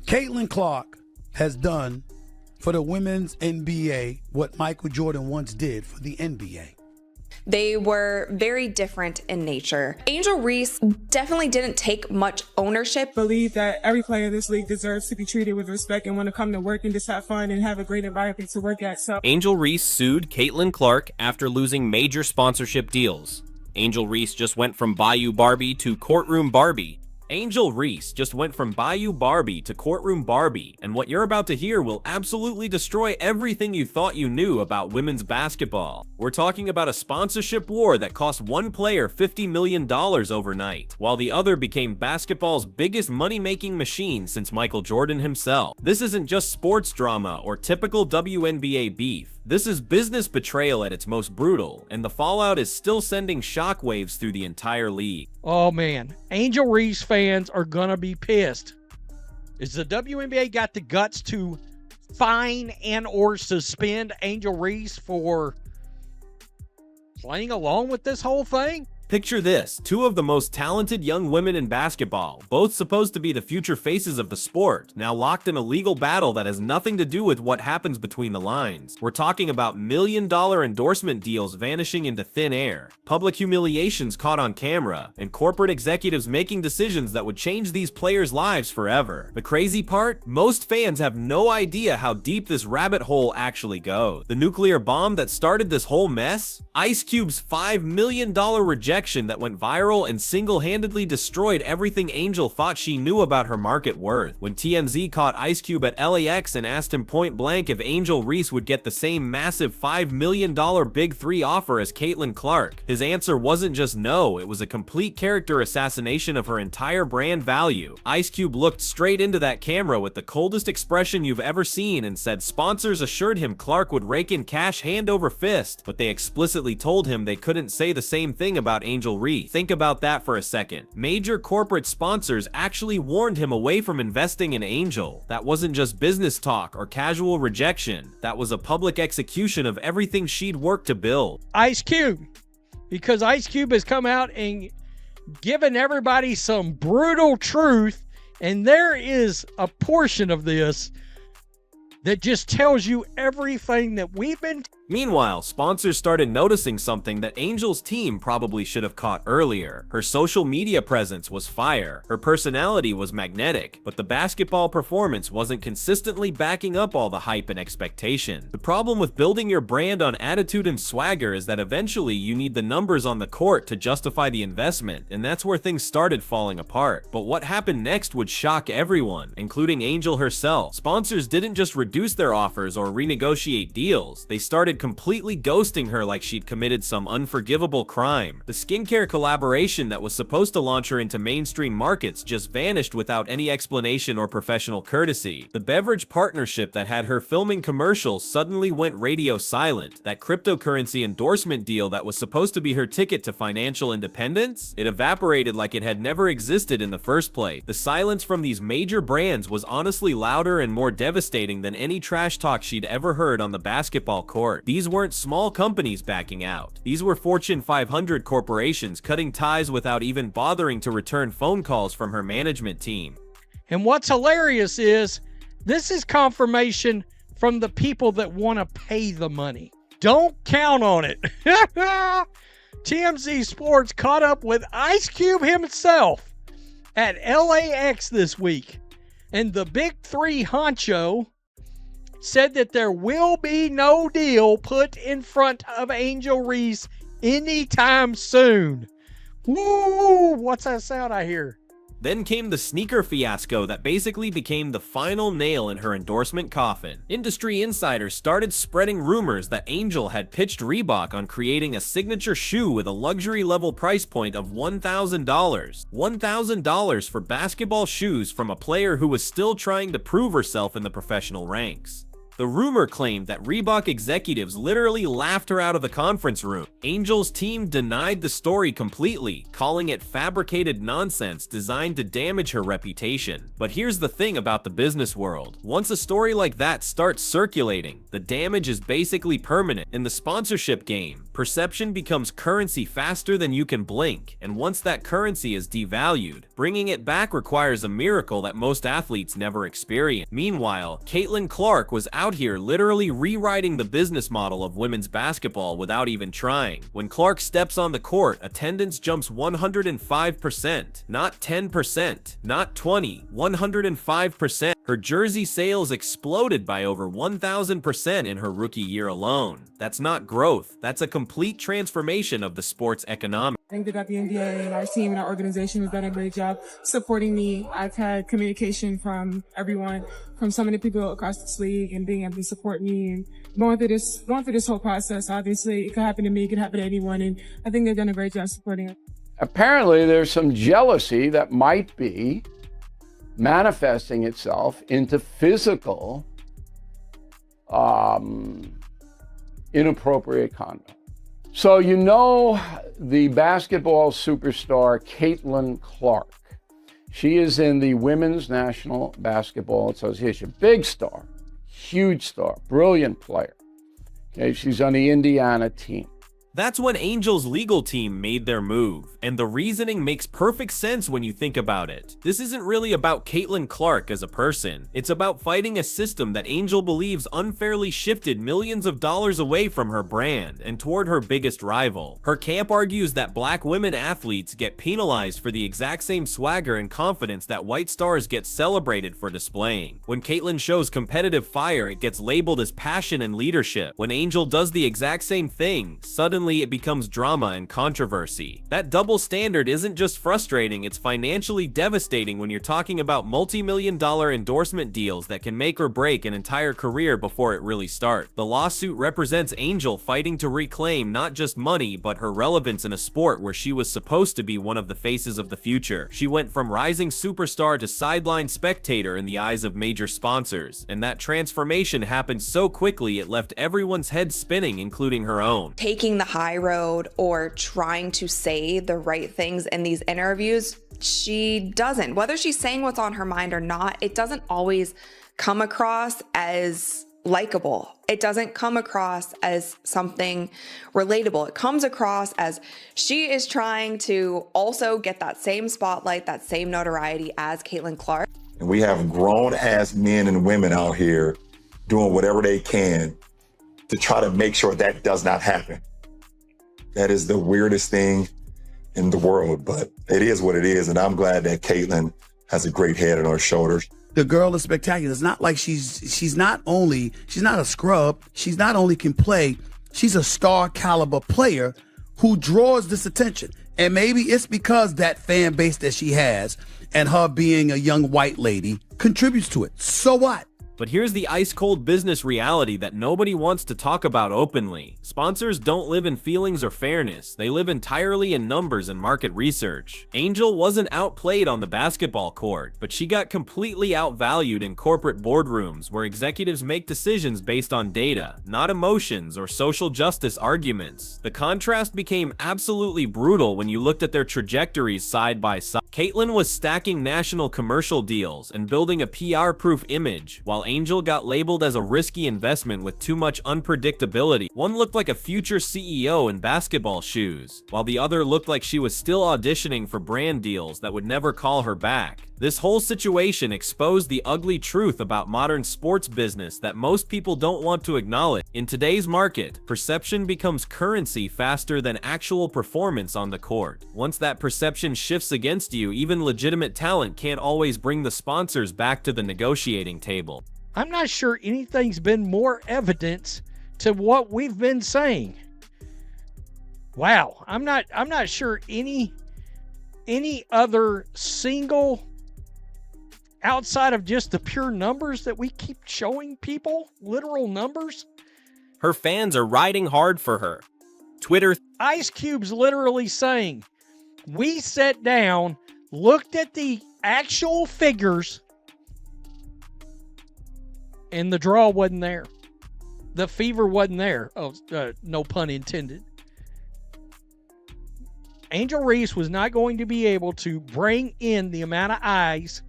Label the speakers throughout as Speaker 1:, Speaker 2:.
Speaker 1: Caitlin Clark has done for the women's NBA what Michael Jordan once did for the NBA.
Speaker 2: They were very different in nature. Angel Reese definitely didn't take much ownership.
Speaker 3: Believe that every player in this league deserves to be treated with respect and want to come to work and just have fun and have a great environment to work at. So
Speaker 4: Angel Reese sued Caitlin Clark after losing major sponsorship deals. Angel Reese just went from Bayou Barbie to Courtroom Barbie. Angel Reese just went from Bayou Barbie to Courtroom Barbie, and what you're about to hear will absolutely destroy everything you thought you knew about women's basketball. We're talking about a sponsorship war that cost one player $50 million overnight, while the other became basketball's biggest money-making machine since Michael Jordan himself. This isn't just sports drama or typical WNBA beef. This is business betrayal at its most brutal, and the fallout is still sending shockwaves through the entire league.
Speaker 5: Oh man, Angel Reese fans are gonna be pissed. Is the WNBA got the guts to fine and or suspend Angel Reese for playing along with this whole thing?
Speaker 4: Picture this, two of the most talented young women in basketball, both supposed to be the future faces of the sport, now locked in a legal battle that has nothing to do with what happens between the lines. We're talking about million-dollar endorsement deals vanishing into thin air, public humiliations caught on camera, and corporate executives making decisions that would change these players' lives forever. The crazy part? Most fans have no idea how deep this rabbit hole actually goes. The nuclear bomb that started this whole mess? Ice Cube's $5 million rejection that went viral and single-handedly destroyed everything Angel thought she knew about her market worth. When TMZ caught Ice Cube at LAX and asked him point blank if Angel Reese would get the same massive $5 million Big Three offer as Caitlin Clark, his answer wasn't just no, it was a complete character assassination of her entire brand value. Ice Cube looked straight into that camera with the coldest expression you've ever seen and said sponsors assured him Clark would rake in cash hand over fist, but they explicitly told him they couldn't say the same thing about Angel Reese. Think about that for a second. Major corporate sponsors actually warned him away from investing in Angel. That wasn't just business talk or casual rejection. That was a public execution of everything she'd worked to build.
Speaker 5: Ice Cube, because Ice Cube has come out and given everybody some brutal truth, and there is a portion of this that just tells you everything that we've been.
Speaker 4: Meanwhile, sponsors started noticing something that Angel's team probably should have caught earlier. Her social media presence was fire, her personality was magnetic, but the basketball performance wasn't consistently backing up all the hype and expectation. The problem with building your brand on attitude and swagger is that eventually you need the numbers on the court to justify the investment, and that's where things started falling apart. But what happened next would shock everyone, including Angel herself. Sponsors didn't just reduce their offers or renegotiate deals, they started completely ghosting her like she'd committed some unforgivable crime. The skincare collaboration that was supposed to launch her into mainstream markets just vanished without any explanation or professional courtesy. The beverage partnership that had her filming commercials suddenly went radio silent. That cryptocurrency endorsement deal that was supposed to be her ticket to financial independence? It evaporated like it had never existed in the first place. The silence from these major brands was honestly louder and more devastating than any trash talk she'd ever heard on the basketball court. These weren't small companies backing out. These were Fortune 500 corporations cutting ties without even bothering to return phone calls from her management team.
Speaker 5: And what's hilarious is this is confirmation from the people that want to pay the money. Don't count on it. TMZ Sports caught up with Ice Cube himself at LAX this week, and the Big Three honcho said that there will be no deal put in front of Angel Reese anytime soon. Woo! What's that sound I hear?
Speaker 4: Then came the sneaker fiasco that basically became the final nail in her endorsement coffin. Industry insiders started spreading rumors that Angel had pitched Reebok on creating a signature shoe with a luxury level price point of $1,000. $1,000 for basketball shoes from a player who was still trying to prove herself in the professional ranks. The rumor claimed that Reebok executives literally laughed her out of the conference room. Angel's team denied the story completely, calling it fabricated nonsense designed to damage her reputation. But here's the thing about the business world. Once a story like that starts circulating, the damage is basically permanent. In the sponsorship game, perception becomes currency faster than you can blink, and once that currency is devalued, bringing it back requires a miracle that most athletes never experience. Meanwhile, Caitlin Clark was out here literally rewriting the business model of women's basketball without even trying. When Clark steps on the court, attendance jumps 105%, not 10%, not 20, 105%. Her jersey sales exploded by over 1,000% in her rookie year alone. That's not growth, that's a complete transformation of the sport's economics.
Speaker 3: I think the WNBA and our team and our organization has done a great job supporting me. I've had communication from everyone, from so many people across this league, and being able to support me and going through this whole process. Obviously, it could happen to me, it could happen to anyone, and I think they've done a great job supporting it.
Speaker 6: Apparently, there's some jealousy that might be manifesting itself into physical inappropriate conduct. So you know the basketball superstar Caitlin Clark. She is in the Women's National Basketball Association. Big star, huge star, brilliant player. Okay, she's on the Indiana team.
Speaker 4: That's when Angel's legal team made their move, and the reasoning makes perfect sense when you think about it. This isn't really about Caitlin Clark as a person. It's about fighting a system that Angel believes unfairly shifted millions of dollars away from her brand and toward her biggest rival. Her camp argues that black women athletes get penalized for the exact same swagger and confidence that white stars get celebrated for displaying. When Caitlin shows competitive fire, it gets labeled as passion and leadership. When Angel does the exact same thing, suddenly it becomes drama and controversy. That double standard isn't just frustrating, it's financially devastating when you're talking about multi-million-dollar endorsement deals that can make or break an entire career before it really starts. The lawsuit represents Angel fighting to reclaim not just money, but her relevance in a sport where she was supposed to be one of the faces of the future. She went from rising superstar to sideline spectator in the eyes of major sponsors, and that transformation happened so quickly it left everyone's head spinning, including her own.
Speaker 2: Taking the high road or trying to say the right things in these interviews, she doesn't. Whether she's saying what's on her mind or not, it doesn't always come across as likable. It doesn't come across as something relatable. It comes across as she is trying to also get that same spotlight, that same notoriety as Caitlin Clark.
Speaker 7: And we have grown-ass men and women out here doing whatever they can to try to make sure that does not happen. That is the weirdest thing in the world, but it is what it is, and I'm glad that Caitlin has a great head on her shoulders.
Speaker 1: The girl is spectacular. It's not like she's not a scrub. She's not only can play, she's a star caliber player who draws this attention. And maybe it's because that fan base that she has and her being a young white lady contributes to it. So what?
Speaker 4: But here's the ice-cold business reality that nobody wants to talk about openly. Sponsors don't live in feelings or fairness. They live entirely in numbers and market research. Angel wasn't outplayed on the basketball court, but she got completely outvalued in corporate boardrooms where executives make decisions based on data, not emotions or social justice arguments. The contrast became absolutely brutal when you looked at their trajectories side by side. Caitlin was stacking national commercial deals and building a PR-proof image, while Angel got labeled as a risky investment with too much unpredictability. One looked like a future CEO in basketball shoes, while the other looked like she was still auditioning for brand deals that would never call her back. This whole situation exposed the ugly truth about modern sports business that most people don't want to acknowledge. In today's market, perception becomes currency faster than actual performance on the court. Once that perception shifts against you, even legitimate talent can't always bring the sponsors back to the negotiating table.
Speaker 5: I'm not sure anything's been more evidence to what we've been saying. Wow, I'm not sure any other single, outside of just the pure numbers that we keep showing people, literal numbers.
Speaker 8: Her fans are riding hard for her. Twitter.
Speaker 5: Ice Cube's literally saying, we sat down, looked at the actual figures, and the draw wasn't there. The fever wasn't there. Oh, no pun intended. Angel Reese was not going to be able to bring in the amount of eyes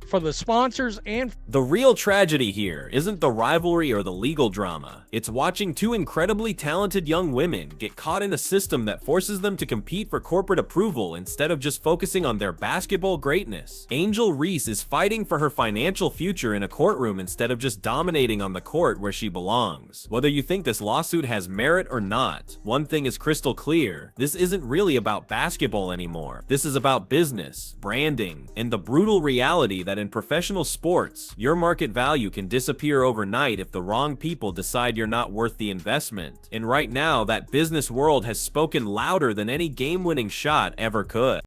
Speaker 5: for the sponsors and
Speaker 4: The real tragedy here isn't the rivalry or the legal drama. It's watching two incredibly talented young women get caught in a system that forces them to compete for corporate approval instead of just focusing on their basketball greatness. Angel Reese is fighting for her financial future in a courtroom instead of just dominating on the court where she belongs. Whether you think this lawsuit has merit or not, one thing is crystal clear: this isn't really about basketball anymore. This is about business, branding, and the brutal reality that in professional sports, your market value can disappear overnight if the wrong people decide you're not worth the investment. And right now, that business world has spoken louder than any game-winning shot ever could.